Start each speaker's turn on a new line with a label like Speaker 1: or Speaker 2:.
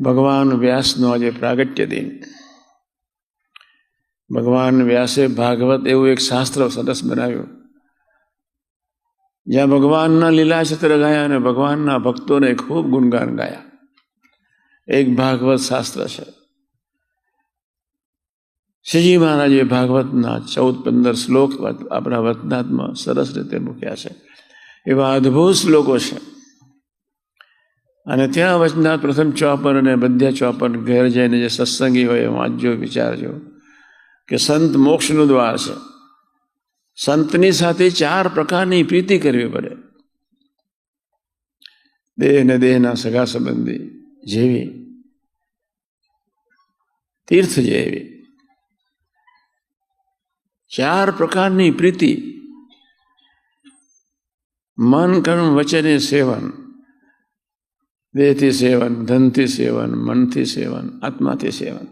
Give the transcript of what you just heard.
Speaker 1: ભગવાન વ્યાસનો આજે પ્રાગટ્ય દિન. ભગવાન વ્યાસે ભાગવત એવું એક શાસ્ત્ર સરસ બનાવ્યું, જ્યાં ભગવાનના લીલાચિત્ર ગાયા અને ભગવાનના ભક્તોને ખૂબ ગુણગાન ગાયા. એક ભાગવત શાસ્ત્ર છે. શ્રીજી મહારાજે ભાગવતના 14-15 શ્લોક આપણા વચનાત્મા સરસ રીતે મૂક્યા છે. એવા અદ્ભુત શ્લોકો છે. અને ત્યાં વચનાથ પ્રથમ ચોપન અને બધા ચોપન ઘેર જઈને જે સત્સંગી હોય એ વાંચજો, વિચારજો કે સંત મોક્ષનું દ્વાર છે. સંતની સાથે 4 પ્રકારની પ્રીતિ કરવી પડે. દેહ ને દેહના સગા સંબંધી જેવી, તીર્થ જેવી 4 પ્રકારની પ્રીતિ. મન, કર્મ, વચને સેવન. દેહથી સેવન, ધનથી સેવન, મનથી સેવન, આત્માથી સેવન.